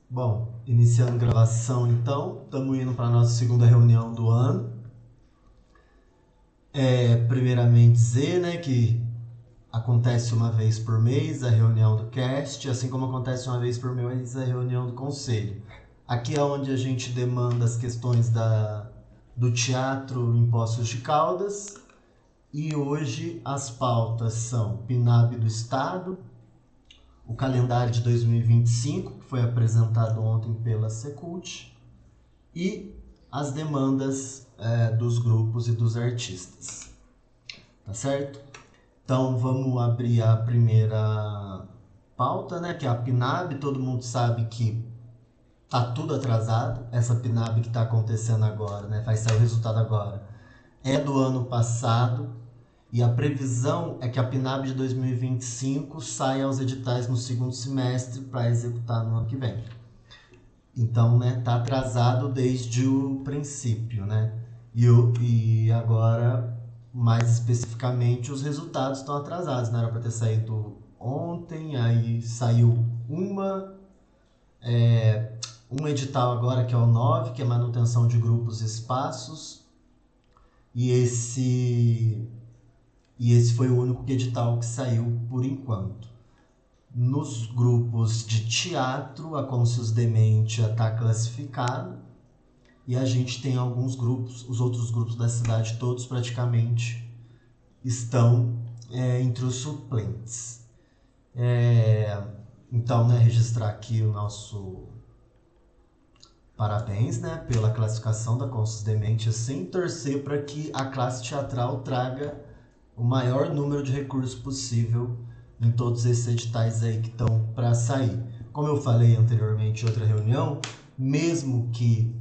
Bom, iniciando gravação então, estamos indo para a nossa segunda reunião do ano. Primeiramente dizer, né, que acontece uma vez por mês a reunião do cast, assim como acontece uma vez por mês a reunião do conselho. Aqui é onde a gente demanda as questões do teatro em Poços de Caldas. E hoje as pautas são PNAB do Estado, o calendário de 2025, que foi apresentado ontem pela Secult, e as demandas dos grupos e dos artistas. Tá certo? Então vamos abrir a primeira pauta, né, que é a PNAB. Todo mundo sabe que tá tudo atrasado. Essa PNAB que está acontecendo agora, né, vai sair o resultado agora, é do ano passado. E a previsão é que a PNAB de 2025 saia aos editais no segundo semestre para executar no ano que vem. Então, né, tá atrasado desde o princípio, né? E agora, mais especificamente, os resultados estão atrasados, né? Era para ter saído ontem, aí saiu um edital agora que é o 9, que é manutenção de grupos e espaços, e esse foi o único edital que saiu por enquanto. Nos grupos de teatro, a Conscius Dementia está classificado. E a gente tem alguns grupos, os outros grupos da cidade, todos praticamente estão entre os suplentes. É, então, né, registrar aqui o nosso parabéns, né, pela classificação da Conscius Dementia, sem torcer para que a classe teatral traga o maior número de recursos possível em todos esses editais aí que estão para sair. Como eu falei anteriormente em outra reunião, mesmo que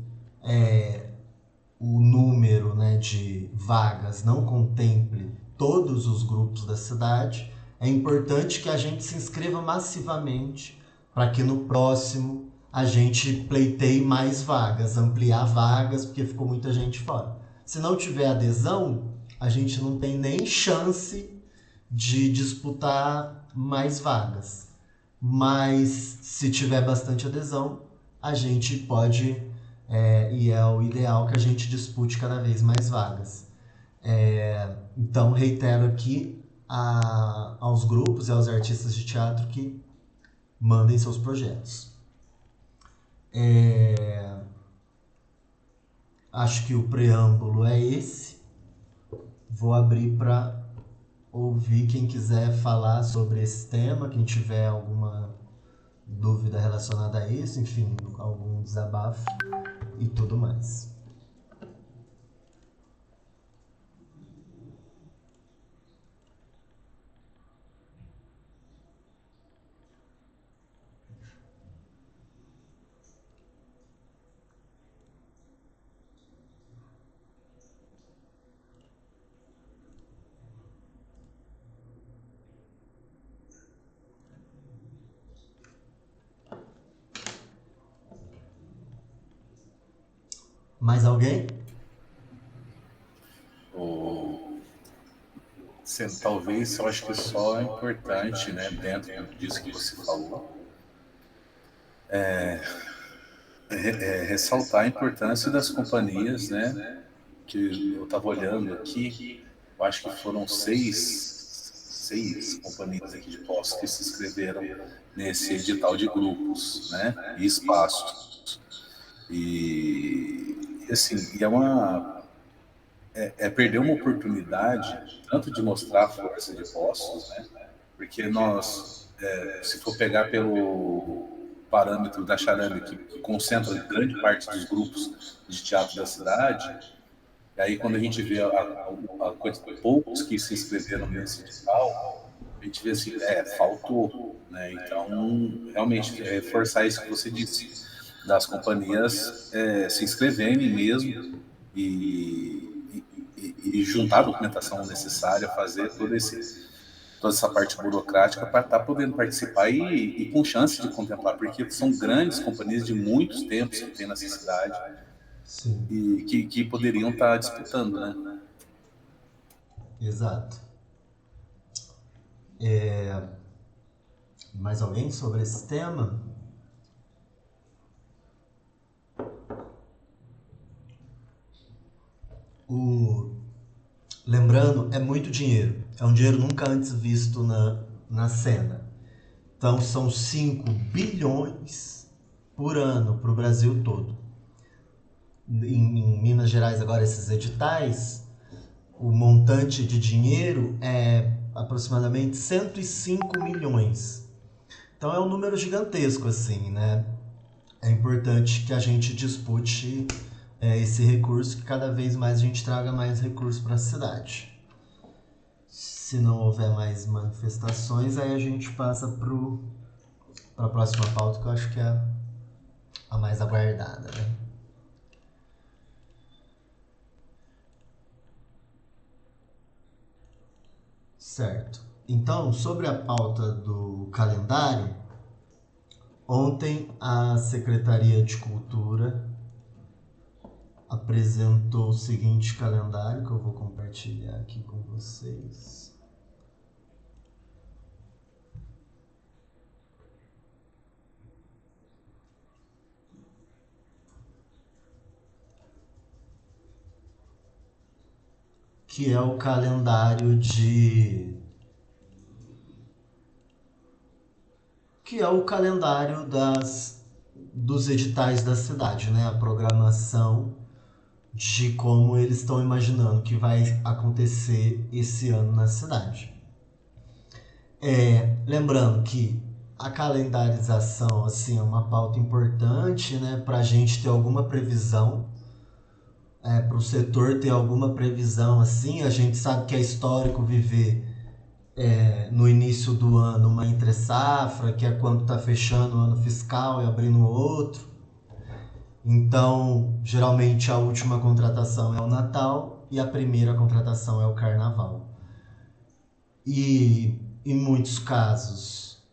o número, né, de vagas não contemple todos os grupos da cidade, é importante que a gente se inscreva massivamente para que no próximo a gente pleiteie mais vagas, ampliar vagas, porque ficou muita gente fora. Se não tiver adesão, a gente não tem nem chance de disputar mais vagas. Mas se tiver bastante adesão, a gente pode, e é o ideal, que a gente dispute cada vez mais vagas. Então, reitero aqui aos grupos e aos artistas de teatro que mandem seus projetos. Acho que o preâmbulo é esse. Vou abrir para ouvir quem quiser falar sobre esse tema, quem tiver alguma dúvida relacionada a isso, enfim, algum desabafo e tudo mais. Mais alguém? Talvez eu acho que só é importante, né, dentro disso que você falou, ressaltar a importância das companhias, né, que eu estava olhando aqui, eu acho que foram seis companhias aqui de Poços que se inscreveram nesse edital de grupos, né, e espaços. E assim, é perder uma oportunidade tanto de mostrar a força de Poços, né, porque se for pegar pelo parâmetro da Charame, que concentra grande parte dos grupos de teatro da cidade, e aí quando a gente vê a coisa de poucos que se inscreveram nesse edital, a gente vê assim, faltou, né? Então, realmente, reforçar isso que você disse, das companhias se inscreverem mesmo e juntar a documentação necessária, fazer toda essa parte burocrática para estar podendo participar e com chance de contemplar, porque são grandes companhias de muitos tempos que tem nessa cidade Sim, e que poderiam estar disputando, né? exato. Mais alguém sobre esse tema? Lembrando, é muito dinheiro. É um dinheiro nunca antes visto na cena. Então, são 5 bilhões por ano para o Brasil todo. Em Minas Gerais, agora, esses editais, o montante de dinheiro é aproximadamente 105 milhões. Então, é um número gigantesco, assim, né? É importante que a gente dispute esse recurso, que cada vez mais a gente traga mais recursos para a cidade. Se não houver mais manifestações, aí a gente passa para a próxima pauta, que eu acho que é a mais aguardada, né? Certo. Então, sobre a pauta do calendário, ontem a Secretaria de Cultura apresentou o seguinte calendário, que eu vou compartilhar aqui com vocês. Que é o calendário dos editais da cidade, né? A programação de como eles estão imaginando que vai acontecer esse ano na cidade. Lembrando que a calendarização, assim, é uma pauta importante, né? Para a gente ter alguma previsão, para o setor ter alguma previsão, assim. A gente sabe que é histórico viver no início do ano uma entre-safra, que é quando está fechando o ano fiscal e abrindo outro. Então, geralmente a última contratação é o Natal e a primeira contratação é o Carnaval. E em muitos casos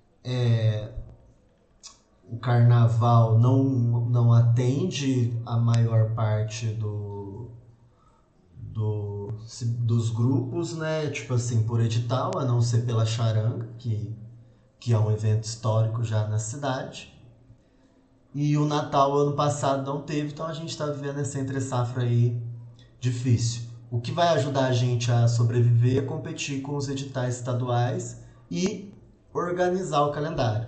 o Carnaval não atende a maior parte dos grupos, né? Tipo assim, por edital, a não ser pela charanga, que é um evento histórico já na cidade. E o Natal, ano passado, não teve, então a gente está vivendo essa entre-safra aí difícil. O que vai ajudar a gente a sobreviver é competir com os editais estaduais e organizar o calendário.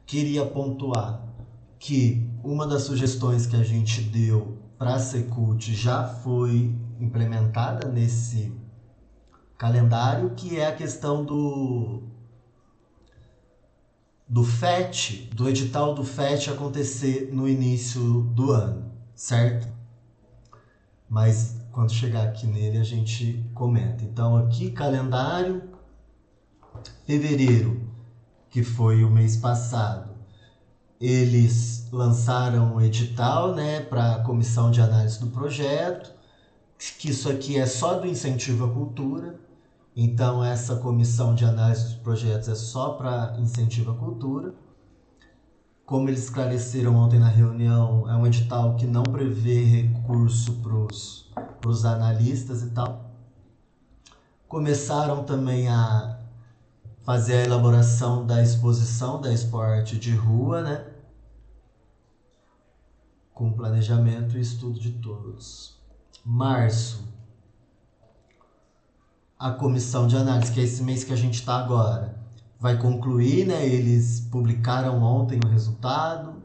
Queria pontuar que uma das sugestões que a gente deu para a Secult já foi implementada nesse calendário, que é a questão do FET, do edital do FET acontecer no início do ano, certo? Mas quando chegar aqui nele a gente comenta. Então aqui, calendário, fevereiro, que foi o mês passado, eles lançaram o edital, né, para a comissão de análise do projeto, que isso aqui é só do incentivo à cultura. Então essa comissão de análise dos projetos é só para incentivo à cultura. Como eles esclareceram ontem na reunião, é um edital que não prevê recurso para os analistas e tal. Começaram também a fazer a elaboração da exposição da Expo Arte de Rua, né? Com planejamento e estudo de todos. Março, a comissão de análise, que é esse mês que a gente está agora, vai concluir, né? Eles publicaram ontem o resultado.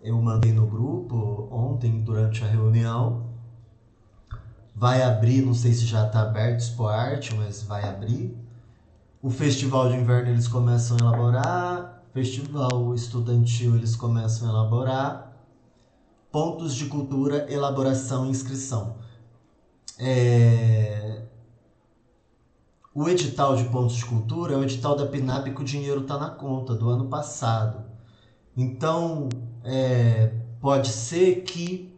Eu mandei no grupo ontem, durante a reunião. Vai abrir, não sei se já está aberto Expo Arte, mas vai abrir. O Festival de Inverno eles começam a elaborar. Festival Estudantil eles começam a elaborar. Pontos de cultura, elaboração e inscrição. O edital de pontos de cultura é o edital da PNAP que o dinheiro está na conta do ano passado. Então, pode ser que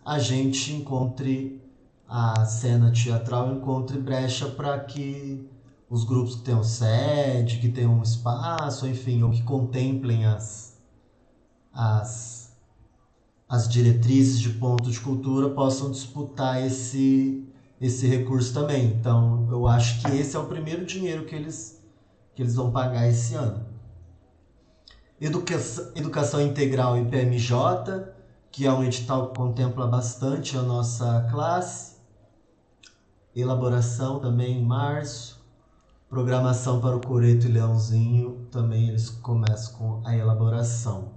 a gente encontre, a cena teatral encontre brecha para que os grupos que tenham sede, que tenham um espaço, enfim, ou que contemplem as diretrizes de ponto de cultura possam disputar esse recurso também. Então, eu acho que esse é o primeiro dinheiro que eles vão pagar esse ano. Educação Integral e PMJ, que é um edital que contempla bastante a nossa classe. elaboração também em março, programação para o Coreto e Leãozinho, também eles começam com a elaboração.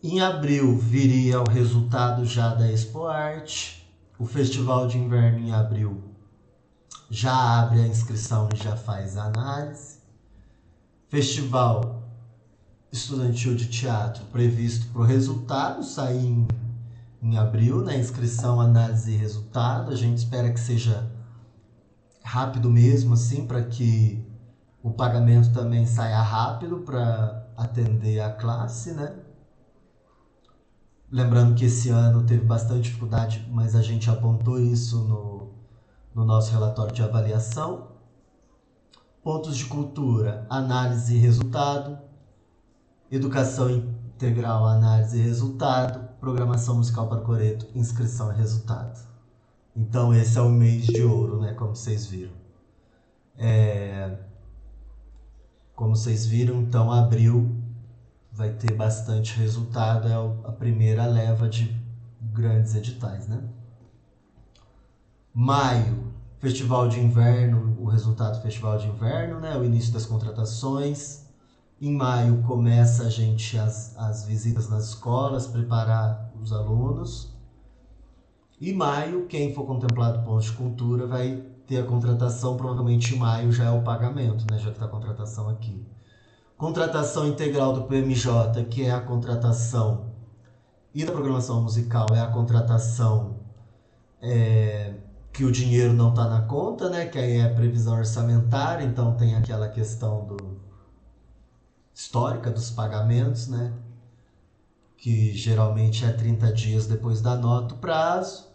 Em abril viria o resultado já da Expo Arte, o Festival de Inverno em abril já abre a inscrição e já faz a análise. Festival Estudantil de Teatro previsto para o resultado sair em abril, né? Inscrição, análise e resultado. A gente espera que seja rápido mesmo, assim, para que o pagamento também saia rápido para atender a classe, né? Lembrando que esse ano teve bastante dificuldade, mas a gente apontou isso no nosso relatório de avaliação. Pontos de cultura, análise e resultado. Educação integral, análise e resultado. Programação musical para o Coreto, inscrição e resultado. Então esse é o mês de ouro, né? Como vocês viram. Como vocês viram, então abril vai ter bastante resultado, é a primeira leva de grandes editais, né? Maio, Festival de Inverno, o resultado do Festival de Inverno, né? O início das contratações. Em maio começa a gente as visitas nas escolas, preparar os alunos. Em maio, quem for contemplado por pontos de cultura vai ter a contratação, provavelmente em maio já é o pagamento, né? Já que está a contratação aqui. Contratação integral do PMJ, que é a contratação, e da programação musical é a contratação que o dinheiro não está na conta, né? Que aí é a previsão orçamentária, então tem aquela questão histórica dos pagamentos, né? Que geralmente é 30 dias depois da nota o prazo.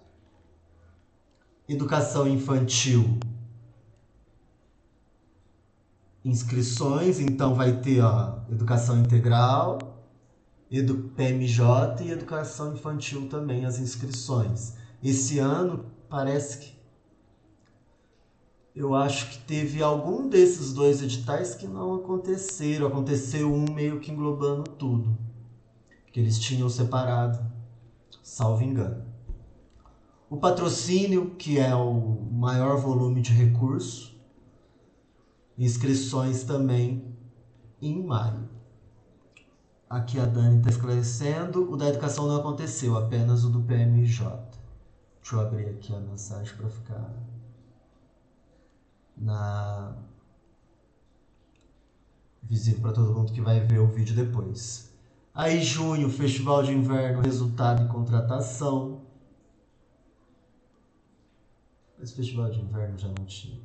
Educação infantil, inscrições, então vai ter educação integral, PMJ e educação infantil também, as inscrições. Esse ano parece que eu acho que teve algum desses dois editais que não aconteceram. Aconteceu um meio que englobando tudo, que eles tinham separado, salvo engano. O patrocínio, que é o maior volume de recurso, inscrições também em maio. Aqui a Dani está esclarecendo, o da educação não aconteceu, apenas o do PMJ. Deixa eu abrir aqui a mensagem para ficar visível para todo mundo que vai ver o vídeo depois. Aí junho, Festival de Inverno, resultado e contratação. Esse Festival de Inverno já não tinha.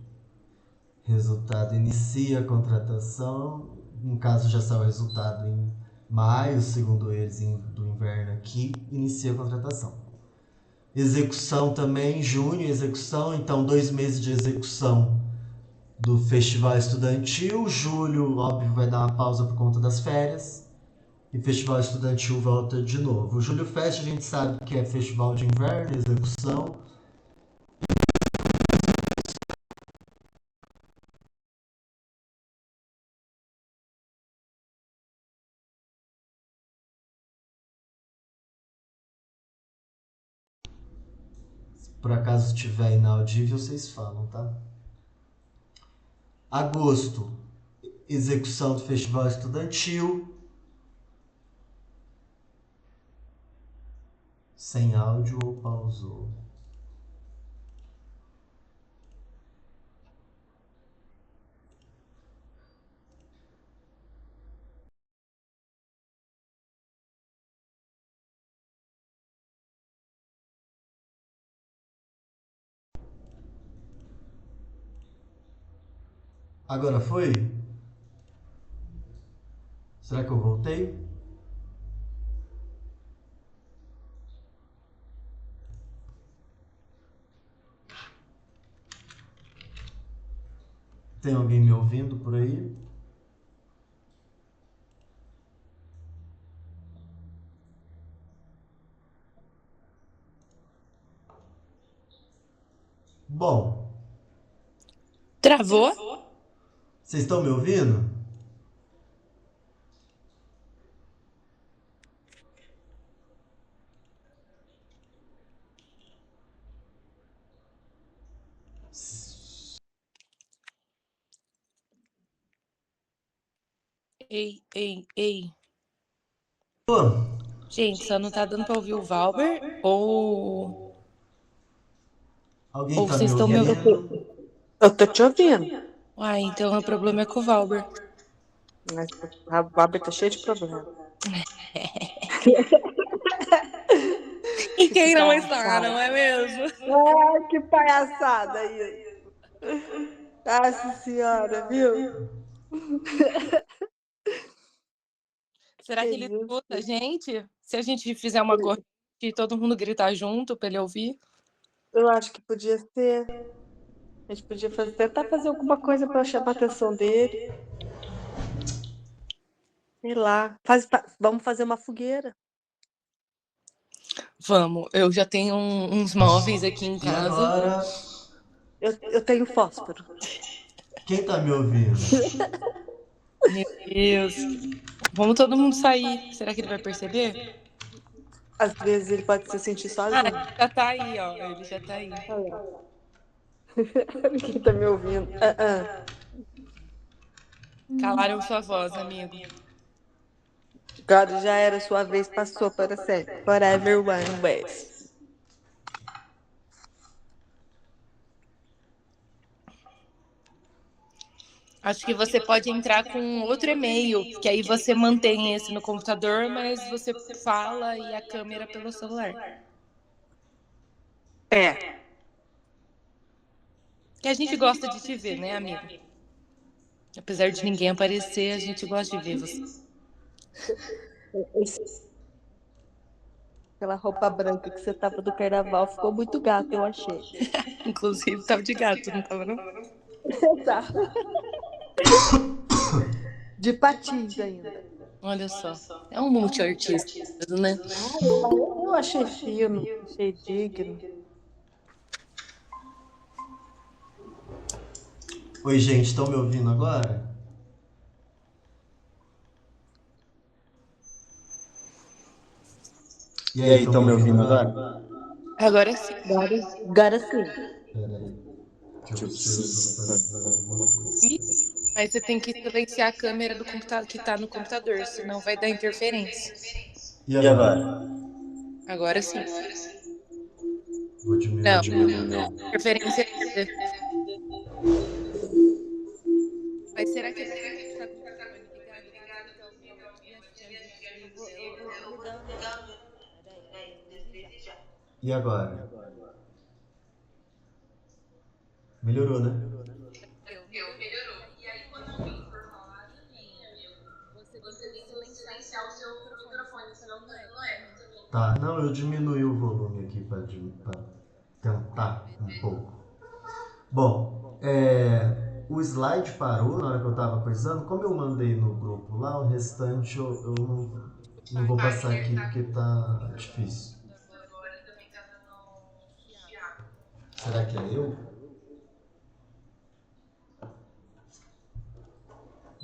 Resultado inicia a contratação. No caso já saiu o resultado em maio, segundo eles, do inverno aqui, inicia a contratação. Execução também, em junho, execução, então 2 meses de execução do festival estudantil. Julho, óbvio, vai dar uma pausa por conta das férias. E festival estudantil volta de novo. O Julho Fest a gente sabe que é festival de inverno, execução. Se por acaso estiver inaudível, vocês falam, tá? Agosto, execução do festival estudantil. Sem áudio ou pausou? Agora foi? Será que eu voltei? Tem alguém me ouvindo por aí? Bom, Travou? vocês estão me ouvindo? Ei. Pô, Gente, só não tá dando pra ouvir o Valber ou alguém tá me vocês estão me ouvindo? ouvindo? Eu tô te ouvindo. Uai, então o problema é com o Valber. Mas a Bárbara tá cheia de problema. E quem não está, não é mesmo? Ai, que palhaçada isso. Nossa senhora, viu? Será que ele escuta a gente? Se a gente fizer uma corrente e todo mundo gritar junto pra ele ouvir? Eu acho que podia ser. A gente podia tentar fazer alguma coisa pra chamar a atenção dele. Sei lá. Vamos fazer uma fogueira. Vamos, eu já tenho uns móveis aqui em E casa. agora, Eu tenho fósforo. quem tá me ouvindo? Meu Deus. Vamos todo mundo sair. Será que ele vai perceber? Às vezes ele pode se sentir sozinho. Ele já tá aí, ó. Ele já tá aí. Ninguém tá me ouvindo. Calaram sua voz, amigo. Agora já era sua vez, passou para sempre. Forever one ways. Acho que você pode entrar com outro e-mail, que aí você mantém esse no computador, mas você fala e a câmera pelo celular. É. Que a gente gosta de te ver, né, amigo? Apesar de ninguém aparecer, a gente gosta de ver você. Aquela roupa branca que você tava do carnaval ficou muito gato, eu achei. Inclusive, tava de gato, não tava, não? Tá. De patins ainda. Olha só. É um multiartista, né? Eu achei fino, achei digno. Oi, gente, estão me ouvindo agora? E aí, estão me ouvindo agora? Agora sim. Agora sim. Peraí, que eu preciso fazer alguma coisa. Aí você tem que silenciar a câmera do computador que tá no computador, senão vai dar interferência. E agora? Agora sim. Vou diminuir. Não. Interferência. Mas será que tá com o microfone ligado? E agora? Melhorou, né? Melhorou. E aí, quando alguém for falar, você tem que silenciar o seu microfone, senão não é. Tá, não, eu diminui o volume aqui para tentar um pouco. Bom, o slide parou na hora que eu tava coisando. Como eu mandei no grupo lá, o restante eu não vou passar aqui porque tá difícil. Será que é eu?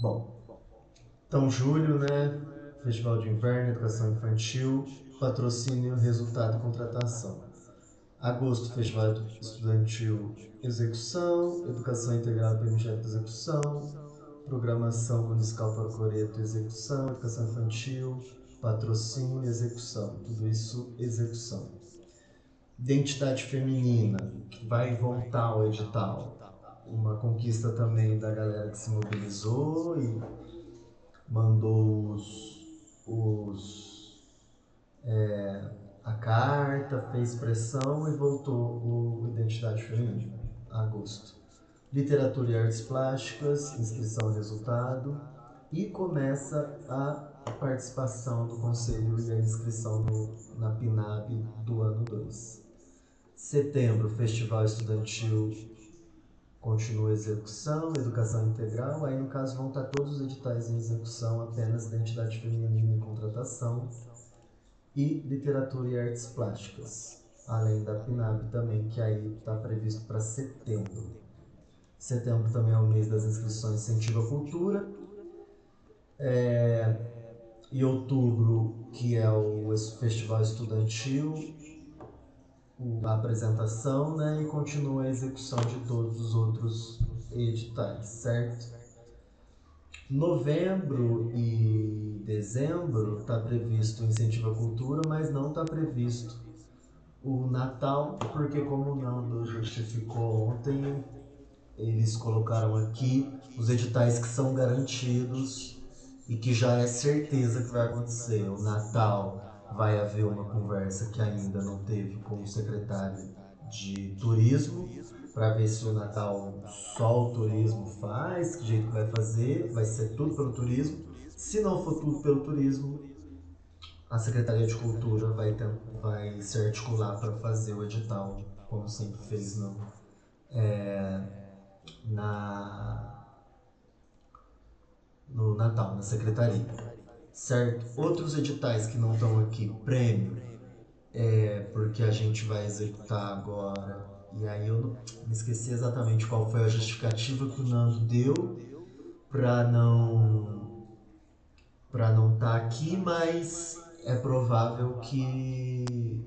Bom, então julho, né? Festival de Inverno, Educação Infantil, patrocínio, resultado, contratação. Agosto, Festival Estudantil, execução, Educação Integral e Projeto de Execução, Programação Municipal para o Coreto, execução, Educação Infantil, patrocínio e execução. Tudo isso, execução. Identidade feminina, que vai voltar ao edital. Uma conquista também da galera que se mobilizou e mandou a carta, fez pressão e voltou o Identidade Feminina, agosto. Literatura e Artes Plásticas, inscrição e resultado. E começa a participação do Conselho e a inscrição na PNAB do ano 2. Setembro, Festival Estudantil continua a execução, educação integral. Aí, no caso, vão estar todos os editais em execução, apenas Identidade Feminina em contratação. E Literatura e Artes Plásticas, além da PNAB também, que aí está previsto para setembro. Setembro também é o mês das inscrições Incentivo à Cultura. E outubro, que é o Festival Estudantil, a apresentação, né? E continua a execução de todos os outros editais, certo? Novembro e dezembro está previsto o incentivo à cultura, mas não está previsto o Natal, porque como o Nando justificou ontem, eles colocaram aqui os editais que são garantidos e que já é certeza que vai acontecer. O Natal vai haver uma conversa que ainda não teve com o secretário de turismo, para ver se o Natal só o turismo faz, que jeito que vai fazer, vai ser tudo pelo turismo. Se não for tudo pelo turismo, a Secretaria de Cultura vai se articular para fazer o edital, como sempre fez na, no Natal, na Secretaria. Certo? Outros editais que não estão aqui, prêmio, porque a gente vai executar agora. E aí eu não, me esqueci exatamente qual foi a justificativa que o Nando deu para não estar aqui, mas é provável que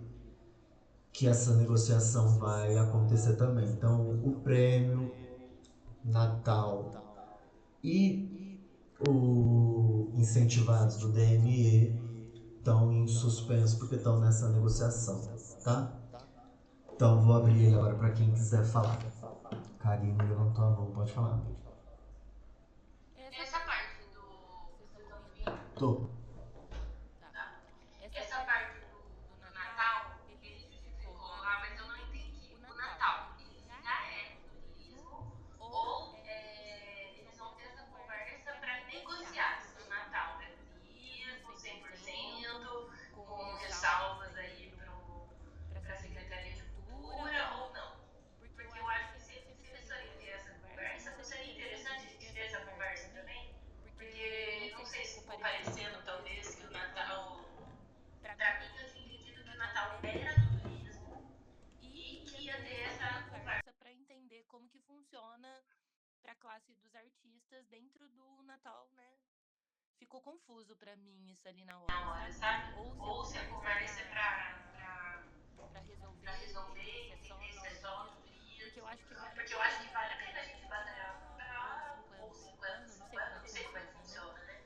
essa negociação vai acontecer também. Então, o prêmio, Natal e o incentivados do DME estão em suspenso porque estão nessa negociação, tá? Então, vou abrir ele agora para quem quiser falar. Karine levantou a mão, pode falar. Essa parte do. Vocês estão me ouvindo? Tô. Tá. Essa parte do Natal, ele justificou. Ah, mas eu não entendi. O Natal, ele já é no turismo ou eles vão ter essa conversa para negociar se o Natal é turismo 100%, com ressalvas aí para a Secretaria de Cultura ou não? Porque eu acho que se eles forem ter essa conversa, não seria interessante a gente ter essa conversa também? Porque não sei se ficou parecendo, talvez, que o Natal. Para mim, eu tinha entendido que o Natal era do turismo e que ia ter essa conversa para entender como que funciona para a classe dos artistas dentro do Natal, né? Ficou confuso para mim isso ali na hora, sabe? Ou se a conversa é para resolver, entender se é só no turismo, porque eu acho que vale a pena a gente batalhar para comprar ou 50 a 50, não sei como é que funciona, né?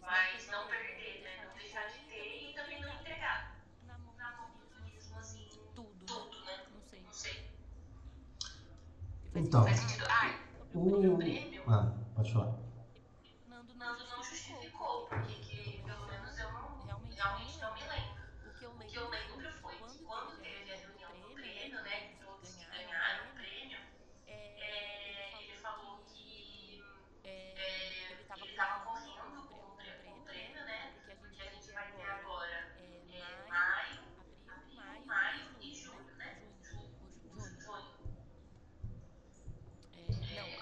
Mas não perder, né? Não deixar de ter e também não entregar na mão do turismo, assim, tudo, né? Não sei. Se faz Então, sentido. Ah, e sobre o o... prêmio, Pode falar. o Nando não justificou, porque pelo menos eu não realmente não me lembro. O que eu lembro foi que quando teve a reunião do prêmio, né, com todos que ganharam o prêmio, ele falou que ele estava correndo com o prêmio, né? Porque a gente vai ter agora maio, abril, maio e junho, né? Junho ou junho.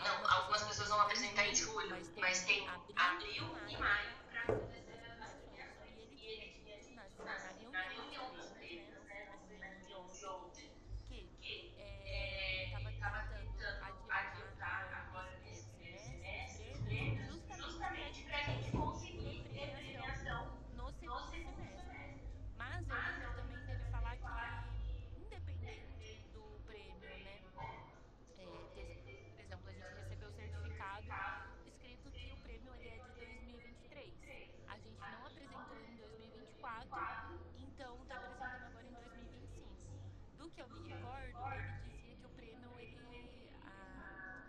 Não, algumas pessoas vão apresentar em julho, mas tem abril e maio para receber as premiações. E ele tinha dito na reunião dos prêmios, né? Não foi na reunião de ontem, que ele estava tentando adiantar agora nesse primeiro semestre os prêmios, justamente para a gente conseguir ter premiação no segundo semestre. Mas eu lembro também dele falar que, independente do prêmio, né, por exemplo, a gente recebeu o certificado escrito que o prêmio ele é de 2023. A gente não apresentou em 2024, então está apresentando agora em 2025. Do que eu me recordo, ele dizia que o prêmio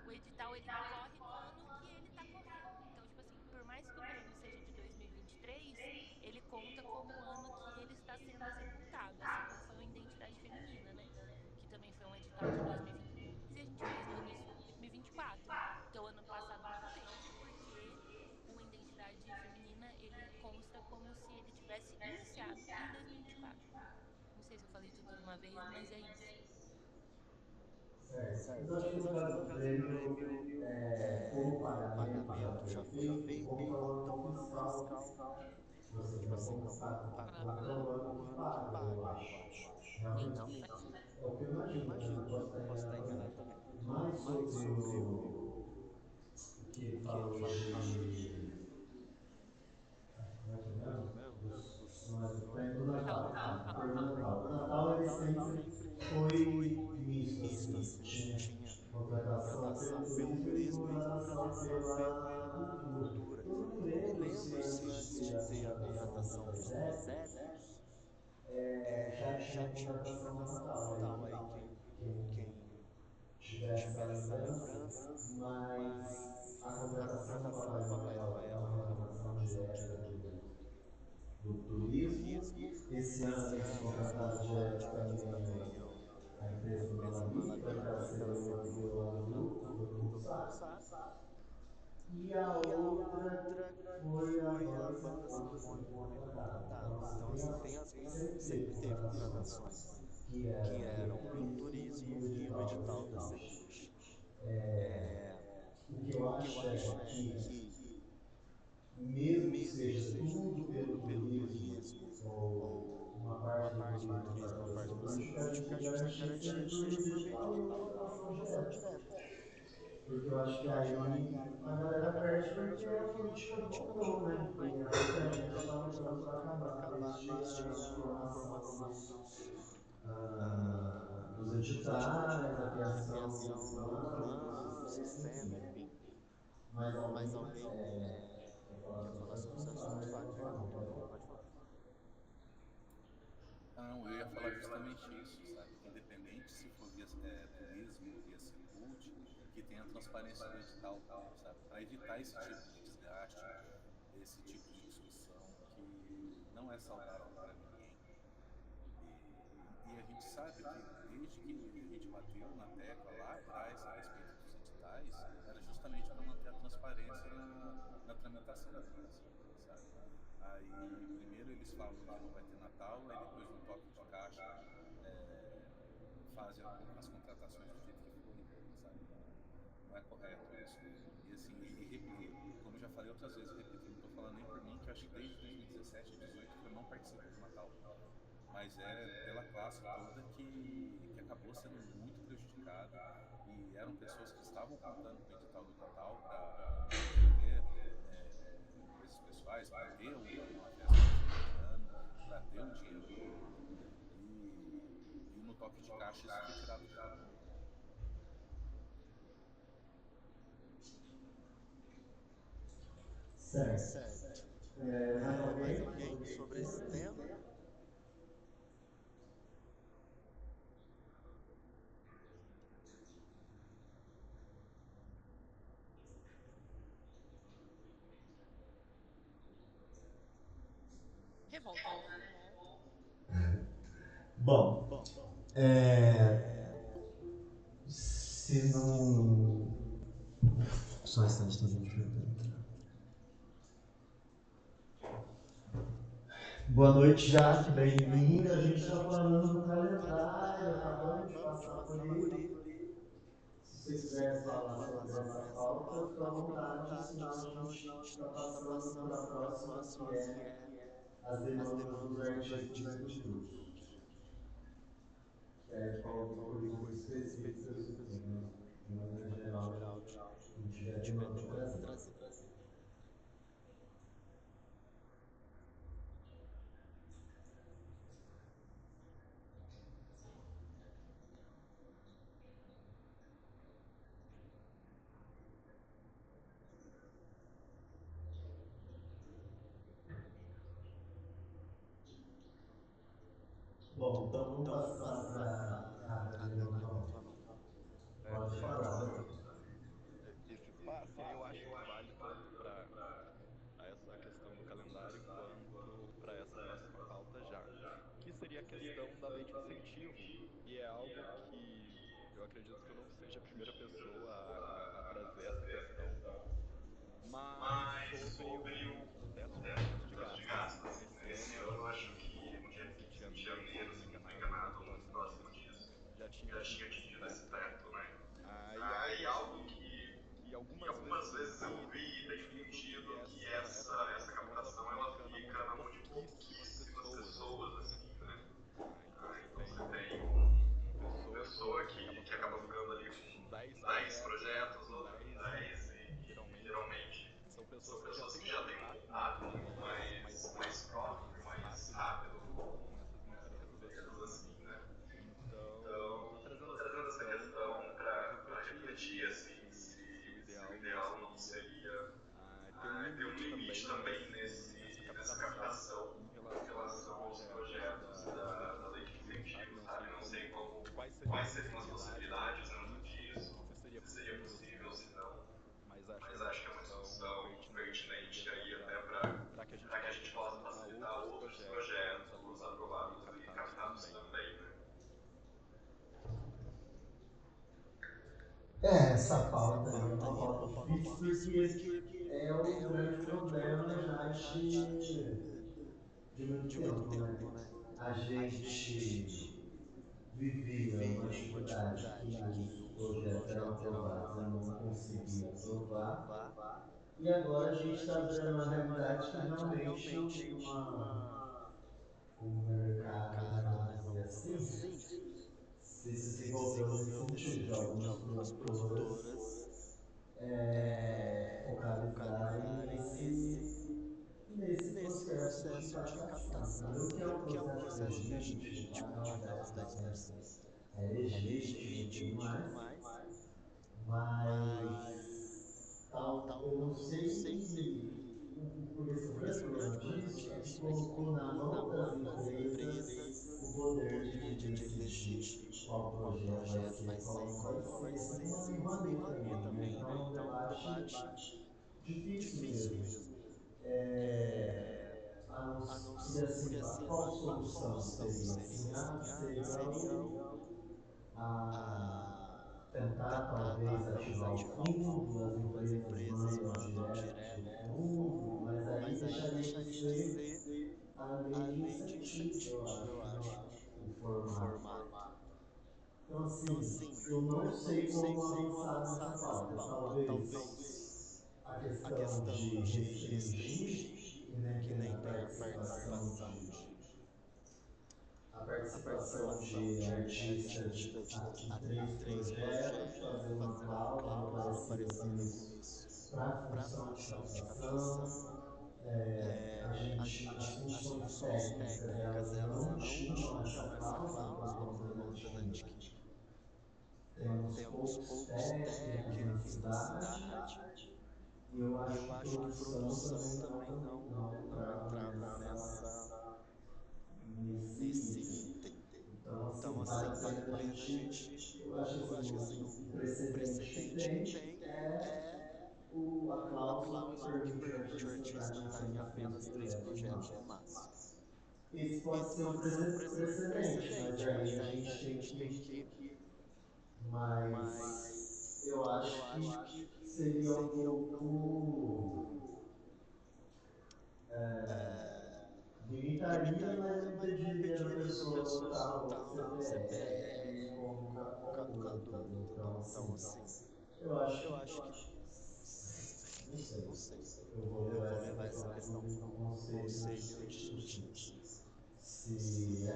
o edital ele corre no ano que ele está correndo. Então, tipo assim, por mais que o prêmio seja de 2023, ele conta como o ano que ele está sendo executado, assim como foi o Identidade Feminina, né? Que também foi um edital de 2023 e a gente fez no início de 2024. Então, ano passado não teve, porque o Identidade Feminina, ele consta como se ele tivesse iniciado em 2024. Não sei se eu falei tudo de uma vez, mas é isso. Certo. Mas eu acho que no caso do prêmio, como o pagamento já foi feito, conta o ano fiscal. Tipo assim, então conta o ano que paga, eu acho. Realmente. Entendi, faz sentido. É o que eu imagino, né? Eu posso estar enganado também. Mas sobre o que ele falou de. Como é que é mesmo? Não é do prêmio do Natal. Natal. Ah, do prêmio do Natal. O Natal ele sempre foi misto, assim. Tinha contratação pelo turismo e contratação pela cultura. antes de ter a contratação dos exécutos, já tinha a contratação do Natal. Aí quem tiver essa lembrança, mas a contratação do Papai Noel é uma contratação direta do turismo. Esse ano eles contrataram direto também a empresa do Malari, que vai ser o Vilão Group, que todo mundo sabe. E a outra foi a banda Sinfônica que foi contratada. Então, sempre teve contratações que eram pelo turismo e o edital da Secult. O que eu acho é que, mesmo que seja tudo pelo turismo, ou uma parte pelo turismo e uma parte pela Secult, o que a gente tem que garantir é que seja por meio de contratação direta. Porque eu acho que aí a galera perde porque a política voltou, né? E é o que a gente está lutando para acabar, desde a formação dos editais, a criação do plano, do sistema, enfim. Mais alguém quer falar sobre esse assunto? Fale, Fernando, pode falar. Não, eu ia falar justamente isso, sabe? Que independente se for via turismo ou via Secult, que tenha transparência do edital, sabe? Para evitar esse tipo de desgaste, esse tipo de discussão que não é saudável para ninguém. E a gente sabe que desde que a gente bateu na tecla lá atrás a respeito dos editais, era justamente para manter a transparência na tramitação deles, sabe? Aí primeiro eles falam que não vai ter Natal, aí depois no toque de caixa fazem as contratações do jeito que foi, sabe? Não é correto isso. E assim, como eu já falei outras vezes, repito, não estou falando nem por mim, que eu acho que desde 2017 e 2018 que eu não participo do Natal, mas é pela classe toda que acabou sendo muito prejudicada, e eram pessoas que estavam contando com o edital do Natal para resolver coisas pessoais, para ter uma festa de final de ano, para ter o dinheiro todo, e no toque de caixa isso foi tirado de todo mundo. Certo. Mais alguém sobre esse tema? Revolta. Bom, se não. Só um instante, tem gente perguntando. Boa noite, Jaque, bem-vinda. A gente está falando do calendário, acabamos de passar por ele. Se você quiser falar sobre essa pauta, fica à vontade, senão a gente está passando para a próxima, que é as demandas dos artistas e dos grupos. Que aí falam de coisas específicas do tema. De maneira geral, quem tiver demanda trazer. Bom, então vamos passar para a Daniela Novamente. Pode falar. Esse espaço, e aí eu acho que vale tanto para essa questão do calendário quanto para essa próxima pauta já, que seria a questão da lei de incentivo. E é algo que eu acredito que eu não seja a primeira pessoa a trazer essa questão, mas sobre o teto de gastos. Então, esse ano, acho que no dia 20 de janeiro, se eu não estou enganado, ou muito próximo disso, já tinha atingido esse teto, né? Aí algo que algumas vezes eu vi e tenho entendido que essa captação ela fica na mão de pouquíssimas pessoas, assim, né? Então você tem uma pessoa que acaba ficando ali com 10 projetos e com 10 e geralmente são pessoas que já têm um Essa pauta aí é uma pauta difícil porque é o grande problema já de muito tempo, né? A gente vivia uma dificuldade que os projetos eram aprovados e não conseguia aprovar, e agora a gente está vendo uma realidade que realmente o mercado, né, vamos dizer assim, se desenvolveu nesse sentido, de algumas produtoras focalizarem nesse processo de captação. Entendeu? Que é um processo legítimo, pagar os 10% é legítimo e tudo mais, mas eu não sei, porque assim, o grande problema disso é que colocou na mão das empresas o poder de decidir qual projeto vai ser, qual não vai ser, assim como a Lei Rouanet também, né? Então é um debate difícil mesmo. Porque assim, qual solução seria? Assim, seria tentar talvez ativar o fundo, as empresas mandam direto para o fundo, mas aí deixaria de ser a lei de incentivo, eu acho, né? O formato. Então, assim, eu não sei como avançar nessa pauta. Talvez a questão de restringir, que nem tem a participação de artistas em 3 projetos, fazer uma cláusula parecida com isso para a função de captação. As funções técnicas, elas não tinham essa cláusula por conta, né, de que temos poucos técnicos na cidade, e eu acho que produção também não entrava nesse item. Então, assim, vale a pena a gente. Eu acho que assim, o precedente que tem é a cláusula que permite o artista estar em apenas 3 projetos no máximo. Esse pode ser um precedente, mas aí a gente tem que. Mas eu acho que seria um pouco. Limitaria, mas não impediria da pessoa botar o CPF como captador, entendeu? Então, assim, eu acho que. Não sei. Eu vou levar essa questão para o conselho discutir. Se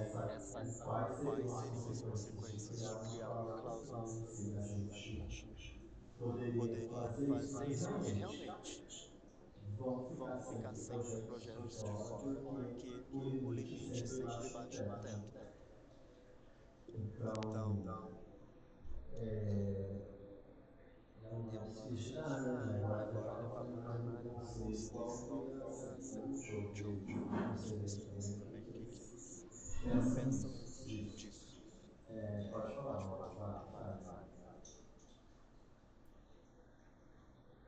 quais seriam as consequências de criar uma cláusula em si, a gente poderia fazer isso, porque realmente vão ficar sempre projetos de fora, porque o limite sempre bate no teto, né? Então, é uma difícil tirar, né? Agora levar para a análise do conselho qual seria a ser útil, ouvir os conselheiros também, o que eles pensam disso. Pode falar, vai.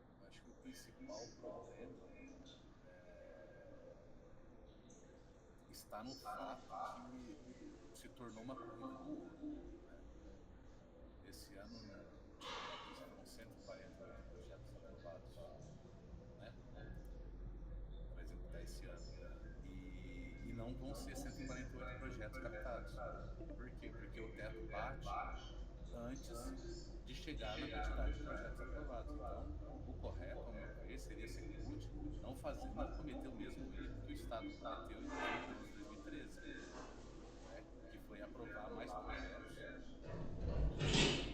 Eu acho que o principal problema está no fato que se tornou uma corrida do ouro, né? Esse ano tivemos, foram 148 projetos aprovados, né, para executar esse ano. E não vão ser 148 projetos captados. Por quê? Porque o teto bate antes de chegar na quantidade de projetos aprovados. Então, o correto, ao meu ver, seria o seguinte: não cometer o mesmo erro que o Estado cometeu em 2012, 2013, né, que foi aprovar mais projetos do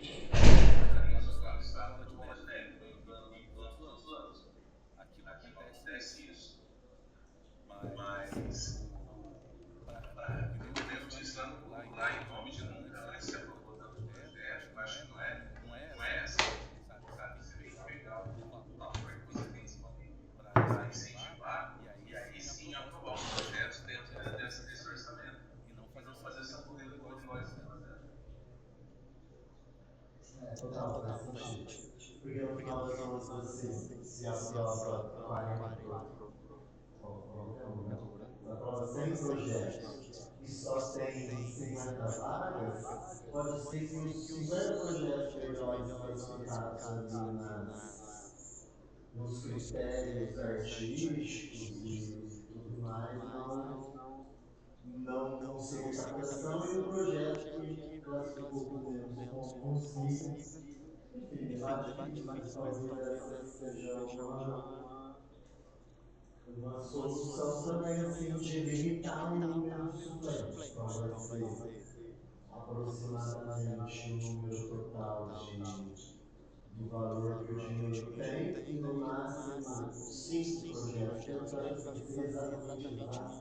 que projeto lá no Estado entra bola de neve, vem empurrando para os outros anos. Aqui não acontece isso. Mas que nem eu disse lá em nome de não antes se aprobou tanto projeto, eu acho que não é essa a ideia, sabe? Você tem que pegar o valor que você tem disponível para incentivar e aí sim aprovar os projetos dentro desse orçamento e não fazer essa corrida do ouro igual eles estão fazendo. Total, faz sentido. Porque no final das contas, assim, se aprova 40 qualquer número, aprova 100 projetos que só tem 50 vagas, pode ser que os 50 projetos melhores classificados ali nos critérios artísticos e tudo mais não consiga captação, e o projeto que classificou com menos pontos consiga. Enfim, debate difícil, mas talvez essa seja uma solução também, assim, de limitar o número de suplentes. Então vai ser aproximadamente o número total do valor que o dinheiro tem, e no máximo 5 projetos, porque para fazer exatamente exato,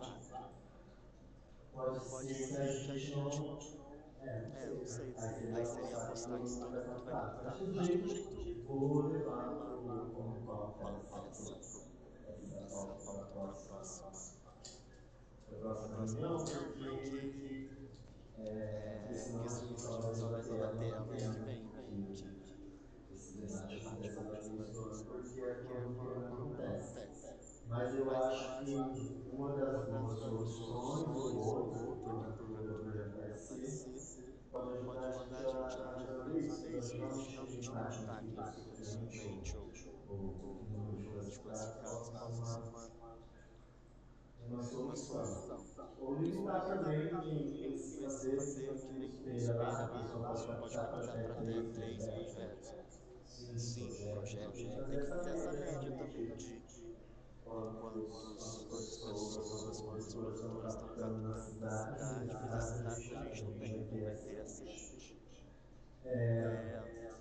pode ser que a gente não. Não sei. Aí seria apostar que todo mundo vai captar. Acho que do jeito. Vou levar como pauta essa pauta para a próxima reunião, porque senão a gente só vai debater ela ano que vem, que esse debate acontece uma vez por ano, porque é quando o tema acontece. Mas eu acho que uma das boas soluções, ou outra, que porventura vai ser, pode ajudar a gente a resolver isso, para realmente limitar aqui o suplente ou o número de classificados possa ser uma solução. Ou limitar também, fazer que nem espera lá, a pessoa pode captar para até 3 projetos, 5 projetos. Tem que fazer essa média também de quantas pessoas, quantas produtoras estão captando na cidade, fazer esse dado para a gente também vai ter acesso.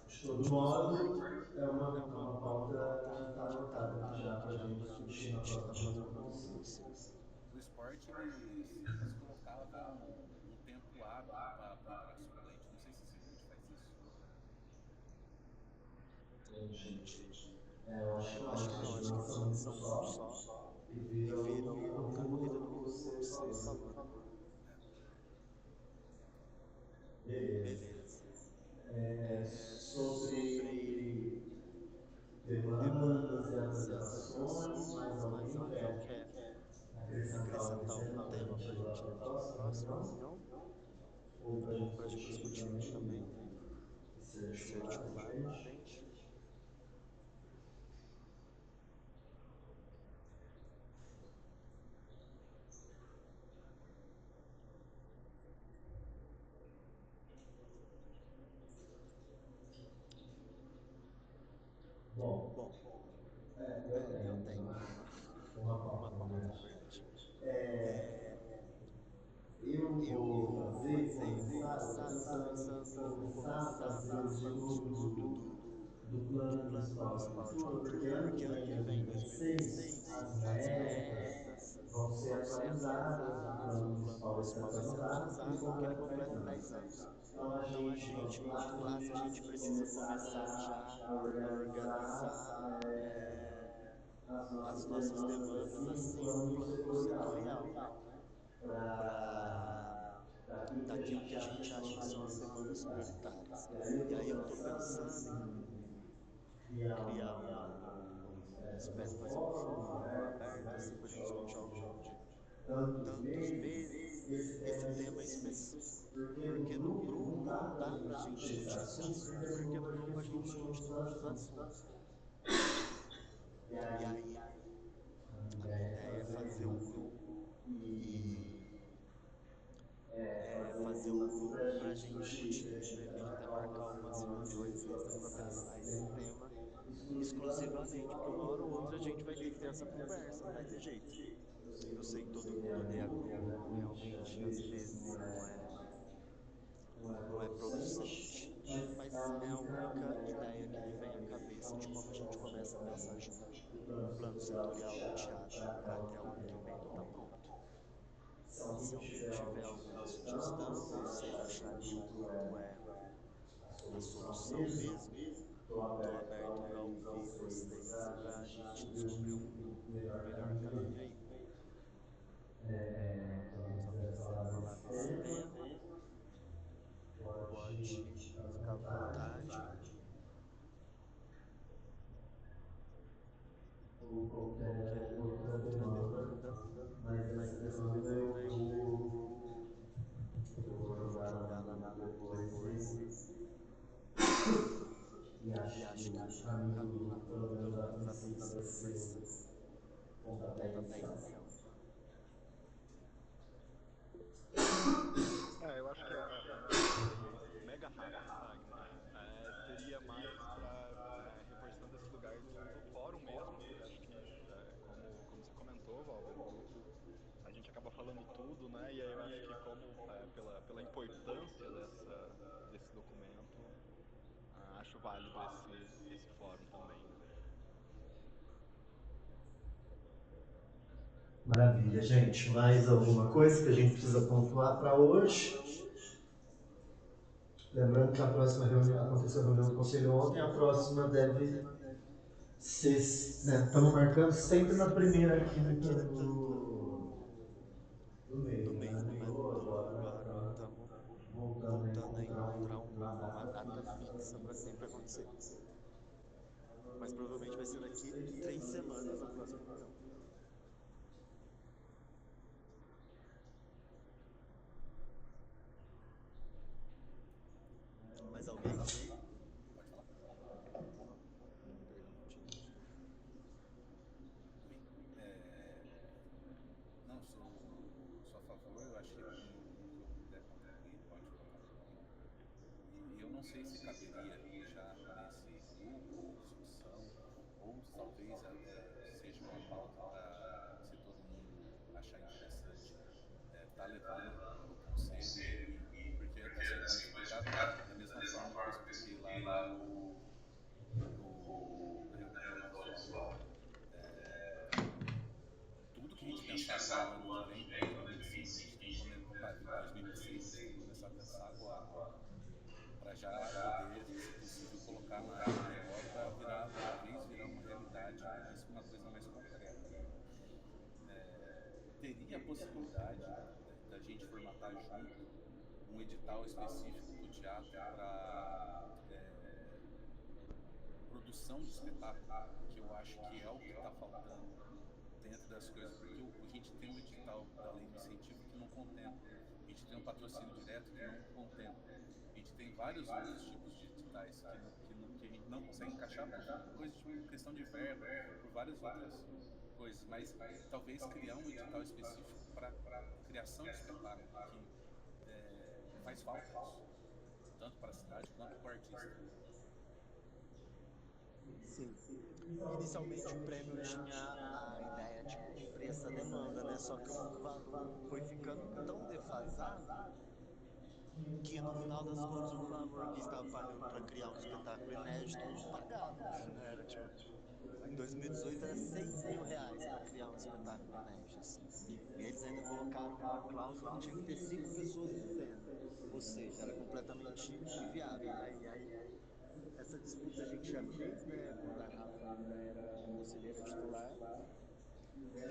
De todo modo, é uma pauta que está anotada aqui já para a gente discutir na próxima reunião do Conselho. No esporte, eles colocavam um tempo hábil para entrar suplente. Não sei se esse clube faz isso. Entendi. Eu acho que não, acho que eles lançam um só e viram a corrida do mundo, como você falou, né? Beleza. Sobre demandas e apresentações, mais alguém quer acrescentar algum tema para a gente levar para a próxima reunião? Ou para a gente discutir aqui também e ser articulado na frente? Bom, eu tenho uma pauta, na verdade. Eu começar, estou pensando em começar o estudo do Plano Municipal de Cultura, porque ano que vem, 2026, as metas vão ser atualizadas, o Plano Municipal vai ser atualizado, porque ele completa 10 anos. Então, a gente, enquanto classe, a gente precisa começar já a organizar as nossas demandas, assim, no plano setorial, né? Para daquilo que a gente acha que são as demandas prioritárias. E aí eu estou pensando em criar uma espécie, fazer um fórum aberto, assim, para a gente discutir ao longo de tantos meses esse tema específico. Porque no grupo não dá para a gente discutir esse assunto, porque no grupo a gente discute todos os assuntos. E aí a minha ideia é fazer um grupo para a gente discutir, de repente até marcar umas reuniões extras para pensar esse tema exclusivamente, porque uma hora ou outra a gente vai ter que ter essa conversa, não vai ter jeito. Eu sei que todo mundo odeia grupo, realmente às vezes não é producente, mas é a única ideia que me vem à cabeça de como a gente começa a pensar junto. O plano setorial do teatro até o ano que vem ele está pronto. Se alguém tiver alguma sugestão, ou vocês acharem que o grupo é a solução mesmo, estou aberto para ouvir vocês e para a gente descobrir um melhor caminho aí. Se alguém quiser falar desse tema, pode ficar à vontade. Ou qualquer outra demanda, mas essa demanda eu vou Wagner. Seria mais para reforçando esse lugar do fórum mesmo, porque acho que, como você comentou, Valber, o grupo a gente acaba falando tudo, né? E aí eu acho que como pela importância desse documento, acho válido esse fórum também, né? Maravilha, gente. Mais alguma coisa que a gente precisa pontuar para hoje? Lembrando que a próxima reunião, aconteceu a reunião do conselho ontem, a próxima deve ser, né, estamos marcando sempre na primeira quinta do do mês, né? mês, né? Mas agora Agora estamos voltando a voltando a encontrar encontrar uma uma data fixa para sempre acontecer. Mas provavelmente vai ser daqui 3 semanas a próxima reunião. Mais alguém? Pode falar. Perdão, te interrompi. Oi. Não, sou a favor, eu acho que no que eu puder contribuir, pode contar comigo. E eu não sei se caberia já nesse grupo de discussão, ou talvez seja uma pauta para, se todo mundo achar interessante, tá levando para o conselho porque assim pode explicar da mesma forma que eu expliquei lá na reunião do pessoal. Tudo que a gente pensar para o ano que vem, para 2025, a gente tem que começar, para 2026, a gente tem que começar a pensar agora, para já poder, se possível, colocar na arte maior para talvez virar uma realidade, uma coisa mais concreta. Teria a possibilidade da gente formatar junto um edital específico para o teatro para produção de espetáculo, que eu acho que é o que está faltando dentro das coisas, porque a gente tem um edital da lei do incentivo que não contempla, a gente tem um patrocínio direto que não contempla, a gente tem vários outros tipos de editais que a gente não consegue encaixar por coisa de questão de verba, por várias outras coisas, mas talvez criar um edital específico para criação de espetáculo, que faz falta isso, tanto para a cidade quanto para o artista. Sim. Inicialmente o prêmio tinha a ideia de cumprir essa demanda, né? Só que o valor foi ficando tão defasado que no final das contas o valor que estava pagando para criar um espetáculo inédito não pagava, né? Era tipo, em 2018 era R$ 6.000 para criar um espetáculo inédito, assim. E eles ainda colocaram uma cláusula que tinha que ter 5 pessoas em cena, ou seja, era completamente inviável, né? E aí essa disputa a gente já fez, né? Quando a Rafa ainda era a conselheira titular.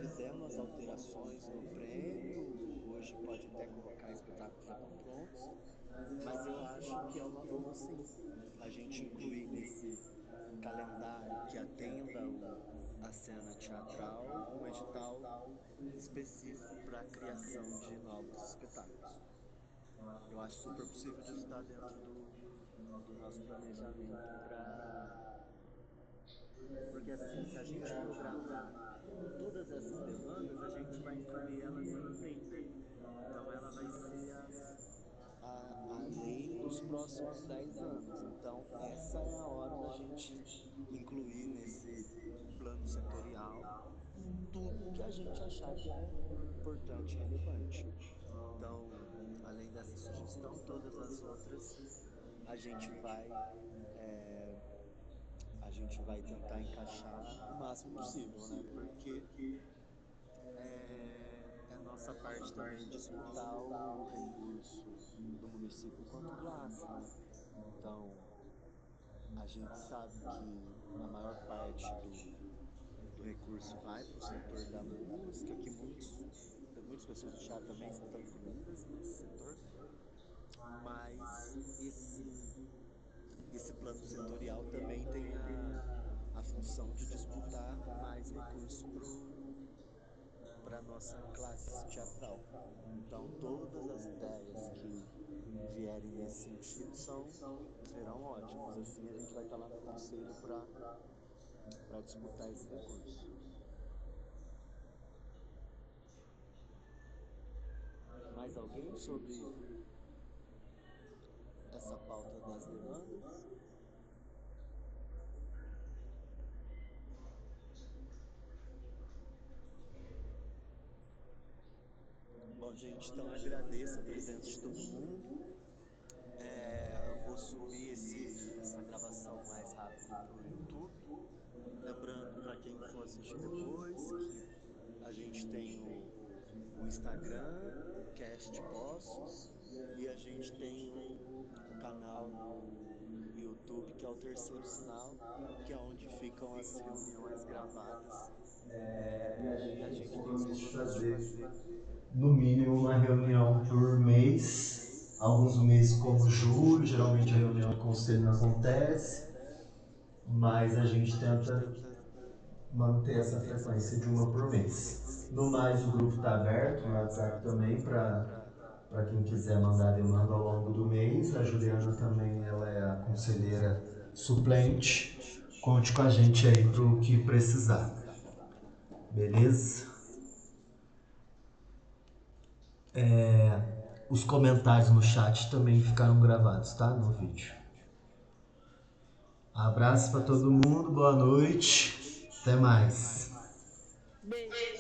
Fizemos as alterações no prêmio, hoje pode até colocar espetáculos já estão prontos, mas eu acho que é uma boa sim a gente incluir nesse calendário que atenda a cena teatral um edital específico para a criação de novos espetáculos. Eu acho super possível disso estar dentro do nosso planejamento porque assim, se a gente programar todas essas demandas, a gente vai incluir elas em lei, né? Então ela vai ser a lei dos próximos 10 anos. Então essa é a hora da gente incluir nesse plano setorial tudo que a gente achar que é importante e relevante. Então, além dessa sugestão, todas as outras a gente vai a gente vai tentar encaixar o máximo possível, né? Porque é nossa parte também disputar o recurso do município enquanto classe, né? Então, a gente sabe que a maior parte do recurso vai para o setor da música, que muitas pessoas do teatro também estão incluídas nesse setor, mas esse plano setorial também tem a função de disputar mais recurso para a nossa classe teatral. Então, todas as ideias que vierem nesse sentido serão ótimas. Assim, a gente vai estar lá no conselho para disputar esse recurso. Mais alguém sobre essa pauta das demandas. Bom, gente, então agradeço a presença de todo mundo. Eu vou subir essa gravação mais rápido para o YouTube. Lembrando para quem for assistir depois que a gente tem o Instagram, o Cast Poços, e a gente tem o canal no YouTube, que é o Terceiro Sinal, que é onde ficam as reuniões gravadas. E a gente tem os compromissos de fazer. No mínimo uma reunião por mês, alguns meses como julho, geralmente a reunião do conselho não acontece, mas a gente tenta manter essa frequência de uma por mês. No mais, o grupo está aberto no WhatsApp também para quem quiser mandar demanda ao longo do mês. A Juliana também, ela é a conselheira suplente. Conte com a gente aí para o que precisar. Beleza? Os comentários no chat também ficaram gravados, tá? No vídeo. Abraço para todo mundo, boa noite, até mais. Beijo.